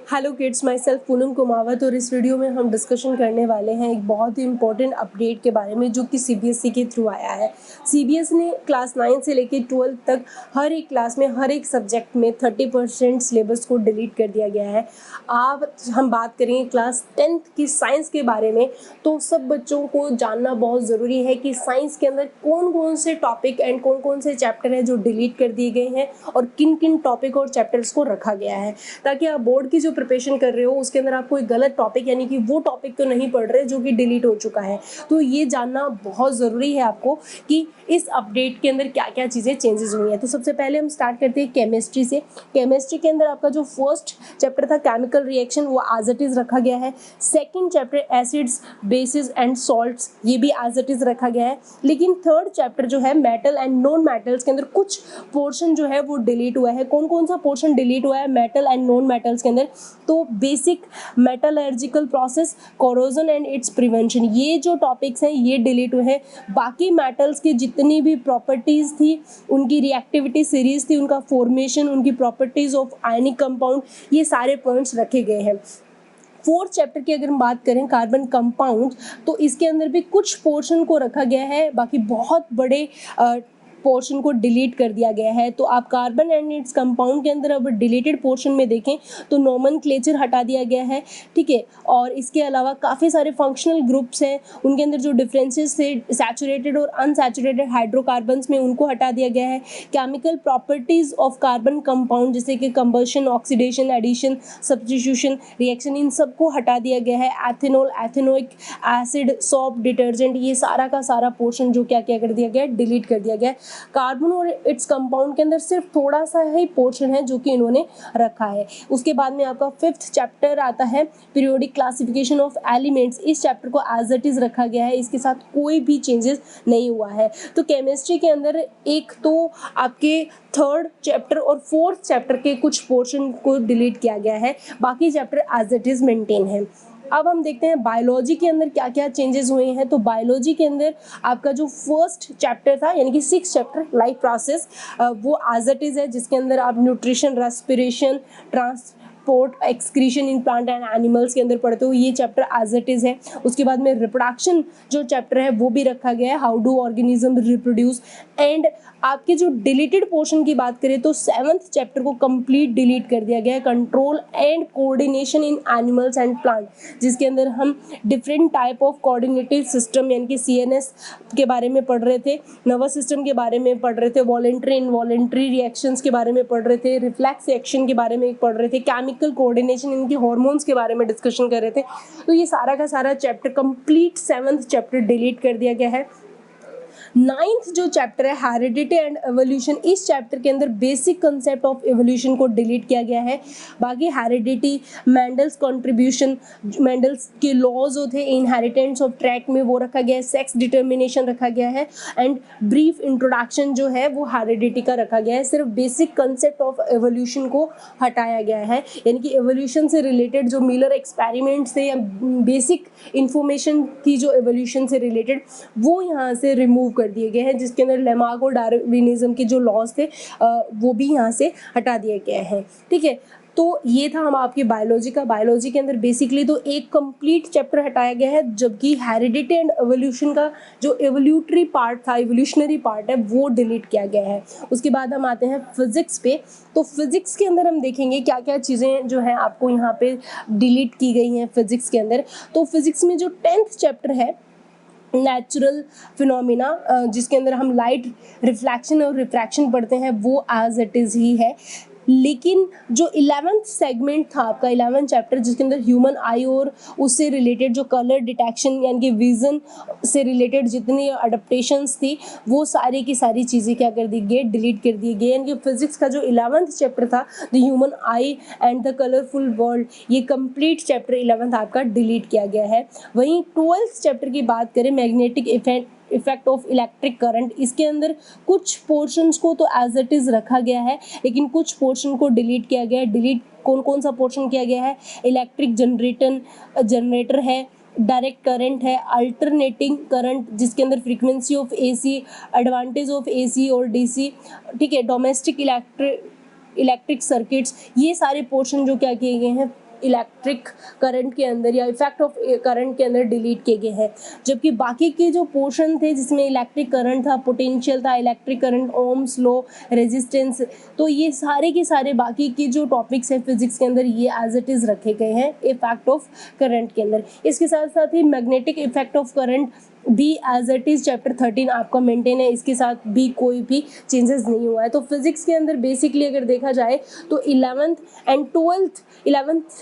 Hello kids, my self Poonam Kumawat. और इस video में हम डिस्कशन करने वाले हैं एक बहुत ही इंपॉर्टेंट अपडेट के बारे में जो कि सीबीएसई के थ्रू आया है। सीबीएसई ने क्लास 9 से लेकर 12 तक हर एक क्लास में हर एक सब्जेक्ट में 30% सिलेबस को डिलीट कर दिया गया है। अब हम बात करेंगे क्लास 10th की साइंस के बारे में, तो सब बच्चों को जानना बहुत ज़रूरी है कि साइंस के अंदर कौन कौन से टॉपिक एंड कौन कौन से चैप्टर हैं जो डिलीट कर दिए गए हैं और किन किन टॉपिक और चैप्टर्स को रखा गया है, ताकि आप बोर्ड की जो प्रिपरेशन कर रहे हो उसके अंदर आप कोई गलत टॉपिक यानी कि वो टॉपिक तो नहीं पढ़ रहे जो कि डिलीट हो चुका है। तो ये जानना बहुत ज़रूरी है आपको कि इस अपडेट के अंदर क्या क्या चीज़ें चेंजेस हुई हैं। तो सबसे पहले हम स्टार्ट करते हैं केमिस्ट्री से। केमिस्ट्री के अंदर आपका जो फर्स्ट चैप्टर था केमिकल रिएक्शन वो एज इट इज़ रखा गया है। Second chapter acids bases and salts ये भी एज इट इज़ रखा गया है। लेकिन थर्ड चैप्टर जो है मेटल एंड नॉन मेटल्स के अंदर कुछ पोर्शन जो है वो डिलीट हुआ है। कौन कौन सा पोर्शन डिलीट हुआ है मेटल एंड नॉन मेटल्स के अंदर? तो basic metallurgical process, corrosion and it's prevention, ये जो टॉपिक्स हैं ये डिलीट हुए हैं। बाकी मेटल्स की जितनी भी प्रॉपर्टीज़ थी, उनकी रिएक्टिविटी सीरीज थी, उनका फॉर्मेशन, उनकी प्रॉपर्टीज़ ऑफ आयनिक कंपाउंड, ये सारे पॉइंट्स रखे गए हैं। फोर्थ चैप्टर की अगर हम बात करें कार्बन कंपाउंड, तो इसके अंदर भी कुछ पोर्शन को रखा गया है, बाकी बहुत बड़े पोर्शन को डिलीट कर दिया गया है। तो आप कार्बन एंड इट्स कंपाउंड के अंदर अब डिलीटेड पोर्शन में देखें तो नोमेनक्लेचर हटा दिया गया है, ठीक है। और इसके अलावा काफ़ी सारे फंक्शनल ग्रुप्स हैं, उनके अंदर जो डिफरेंसेस थे सैचुरेटेड और अनसैचुरेटेड हाइड्रोकार्बन्स में, उनको हटा दिया गया है। Chemical properties of carbon compound जैसे कि combustion, oxidation, addition, substitution, reaction, इन सबको हटा दिया गया है। Ethanol, ethanoic acid, soap, detergent, ये सारा का सारा पोर्शन जो क्या क्या कर दिया गया है, डिलीट कर दिया गया है। कार्बन और इट्स कंपाउंड के अंदर सिर्फ थोड़ा सा ही पोर्शन है जो कि इन्होंने रखा है। उसके बाद में आपका फिफ्थ चैप्टर आता है पीरियोडिक क्लासिफिकेशन ऑफ एलिमेंट्स। इस चैप्टर को एज इट इज रखा गया है, इसके साथ कोई भी चेंजेस नहीं हुआ है। तो केमिस्ट्री के अंदर एक तो आपके थर्ड चैप्टर और फोर्थ चैप्टर के कुछ पोर्शन को डिलीट किया गया है, बाकी chapter as it is maintain है। अब हम देखते हैं बायोलॉजी के अंदर क्या क्या चेंजेस हुए हैं। तो बायोलॉजी के अंदर आपका जो फर्स्ट चैप्टर था यानी कि 6th चैप्टर लाइफ प्रोसेस, वो एज इट इज है, जिसके अंदर आप nutrition, respiration, transport, excretion in plant and animals के अंदर पढ़ते हो, ये चैप्टर एज इट इज है। उसके बाद में रिप्रोडक्शन जो चैप्टर है वो भी रखा गया है, how do organism reproduce. And आपके जो डिलीटेड पोर्शन की बात करें तो 7th चैप्टर को कंप्लीट डिलीट कर दिया गया है, control and coordination in animals and plant, जिसके अंदर हम different type of coordinative system यानी कि CNS के बारे में पढ़ रहे थे, नर्वस सिस्टम के बारे में पढ़ रहे थे, वॉलेंट्री इनवॉलेंट्री रिएक्शंस के बारे में पढ़ रहे थे, रिफ्लेक्स रिएक्शन के बारे में पढ़ रहे थे, केमिकल कोऑर्डिनेशन, इनके हार्मोन्स के बारे में डिस्कशन कर रहे थे। तो ये सारा का सारा chapter complete 7th chapter delete कर दिया गया है। 9th जो चैप्टर है हेरिडिटी एंड एवोल्यूशन, इस चैप्टर के अंदर बेसिक कंसेप्ट ऑफ एवोल्यूशन को डिलीट किया गया है। बाकी हेरिडिटी, मेंडल्स कंट्रीब्यूशन, मेंडल्स के लॉज जो थे इनहेरिटेंस ऑफ ट्रैक में वो रखा गया है, सेक्स डिटर्मिनेशन रखा गया है, एंड ब्रीफ इंट्रोडक्शन जो है वो हेरिडिटी का रखा गया है। सिर्फ बेसिक कंसेप्ट ऑफ एवोल्यूशन को हटाया गया है, यानी कि एवोल्यूशन से रिलेटेड जो मिलर एक्सपेरिमेंट्स थे या बेसिक इंफॉर्मेशन थी जो एवोल्यूशन से रिलेटेड, वो यहाँ से रिमूव कर दिए गए हैं, जिसके अंदर लेमार्क और डार्विनिज्म के जो लॉज थे वो भी यहाँ से हटा दिए गए हैं, ठीक है। तो ये था हम आपकी बायोलॉजी का। बायोलॉजी के अंदर बेसिकली तो एक कंप्लीट चैप्टर हटाया गया है, जबकि हेरिडिटी एंड एवोल्यूशन का जो एवोल्यूटरी पार्ट था, एवोल्यूशनरी पार्ट है, वो डिलीट किया गया है। उसके बाद हम आते हैं फिजिक्स पे। तो फिजिक्स के अंदर हम देखेंगे क्या क्या चीज़ें जो हैं आपको यहाँ पे डिलीट की गई हैं फिजिक्स के अंदर। तो फिजिक्स में जो 10th चैप्टर है नेचुरल फिनोमिना, जिसके अंदर हम लाइट रिफ्लेक्शन और रिफ्रैक्शन पढ़ते हैं, वो एज इट इज़ ही है। लेकिन जो 11th सेगमेंट था आपका 11th चैप्टर, जिसके अंदर ह्यूमन आई और उससे रिलेटेड जो कलर डिटेक्शन यानी कि विज़न से रिलेटेड जितनी अडेप्टेशंस थी, वो सारी की सारी चीज़ें क्या कर दी गई, डिलीट कर दी गई। यानी कि फिजिक्स का जो 11th चैप्टर था the human I and the colourful world, ये कंप्लीट चैप्टर 11th आपका डिलीट किया गया है। वहीं 12th चैप्टर की बात करें magnetic effect of electric current, इसके अंदर कुछ पोर्शंस को तो एज इट इज़ रखा गया है, लेकिन कुछ पोर्शन को डिलीट किया गया है। डिलीट कौन कौन सा पोर्शन किया गया है? इलेक्ट्रिक जनरेटर है, डायरेक्ट करंट है, अल्टरनेटिंग करंट जिसके अंदर frequency of AC, advantage of AC और DC, ठीक है, डोमेस्टिक इलेक्ट्रिक सर्किट्स, ये सारे पोर्शन जो क्या किए गए हैं इलेक्ट्रिक करंट के अंदर या इफेक्ट ऑफ करंट के अंदर डिलीट किए गए हैं, जबकि बाकी के जो पोर्शन थे जिसमें इलेक्ट्रिक करंट था, पोटेंशियल था, electric current, Ohm's law, resistance, तो ये सारे के सारे बाकी के जो टॉपिक्स हैं फिजिक्स के अंदर ये एज इट इज़ रखे गए हैं इफेक्ट ऑफ करंट के अंदर। इसके साथ साथ ही मैग्नेटिक इफेक्ट ऑफ करंट भी एज इट इज़ चैप्टर 13 आपका मेंटेन है, इसके साथ भी कोई भी चेंजेस नहीं हुआ है। तो फिजिक्स के अंदर बेसिकली अगर देखा जाए तो 11th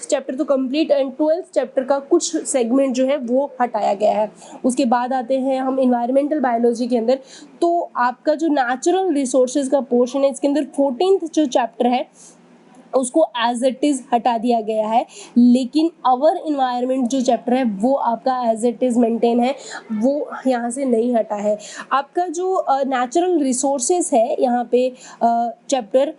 चैप्टर तो कंप्लीट एंड 12th चैप्टर का कुछ सेगमेंट जो है वो हटाया गया है। उसके बाद आते हैं हम इन्वायरमेंटल बायोलॉजी के अंदर, तो आपका जो नेचुरल रिसोर्सेज का पोर्शन है इसके अंदर 14th जो चैप्टर है उसको एज इट इज़ हटा दिया गया है, लेकिन अवर इन्वायरमेंट जो चैप्टर है वो आपका एज इट इज़ मेंटेन है, वो यहाँ से नहीं हटा है। आपका जो नेचुरल रिसोर्सेज है यहाँ पे चैप्टर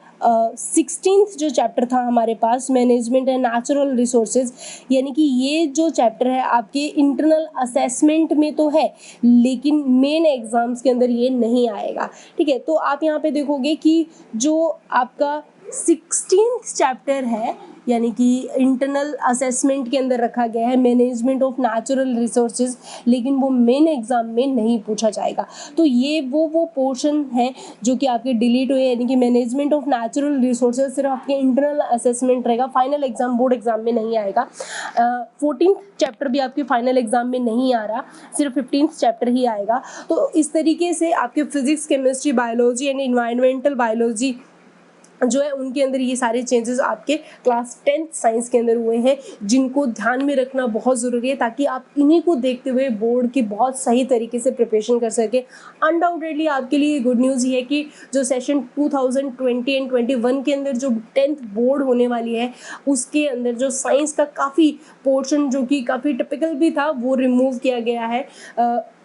16th जो चैप्टर था हमारे पास मैनेजमेंट एंड नेचुरल रिसोर्सेज, यानी कि ये जो चैप्टर है आपके इंटरनल असेसमेंट में तो है लेकिन मेन एग्जाम्स के अंदर ये नहीं आएगा। ठीक है, तो आप यहाँ पे देखोगे कि जो आपका 16th चैप्टर है यानी कि इंटरनल असेसमेंट के अंदर रखा गया है मैनेजमेंट ऑफ नेचुरल रिसोर्सेज, लेकिन वो मेन एग्जाम में नहीं पूछा जाएगा। तो ये वो पोर्शन है जो कि आपके डिलीट हुए, यानी कि मैनेजमेंट ऑफ नेचुरल रिसोर्सेज सिर्फ आपके इंटरनल असेसमेंट रहेगा, फाइनल एग्जाम बोर्ड एग्जाम में नहीं आएगा। 14th चैप्टर भी आपके फाइनल एग्जाम में नहीं आ रहा, सिर्फ 15th चैप्टर ही आएगा। तो इस तरीके से आपके physics, chemistry, biology and environmental biology जो है उनके अंदर ये सारे चेंजेस आपके क्लास 10th साइंस के अंदर हुए हैं, जिनको ध्यान में रखना बहुत ज़रूरी है ताकि आप इन्हीं को देखते हुए बोर्ड की बहुत सही तरीके से प्रिपरेशन कर सकें। अनडाउटेडली आपके लिए गुड न्यूज़ ये है कि जो सेशन 2020 एंड 21 के अंदर जो 10th बोर्ड होने वाली है उसके अंदर जो साइंस का काफ़ी पोर्शन जो कि काफ़ी टिपिकल भी था वो रिमूव किया गया है।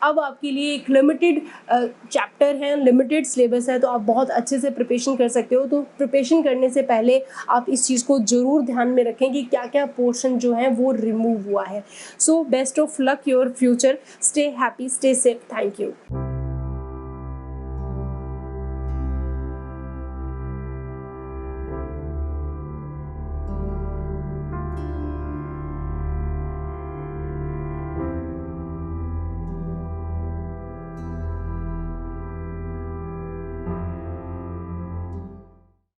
अब आपके लिए एक लिमिटेड चैप्टर है, लिमिटेड सिलेबस है, तो आप बहुत अच्छे से प्रिपरेशन कर सकते हो। तो प्रिपरेशन करने से पहले आप इस चीज़ को ज़रूर ध्यान में रखें कि क्या क्या पोर्शन जो है वो रिमूव हुआ है। So best of luck your future, stay happy, stay safe, thank you.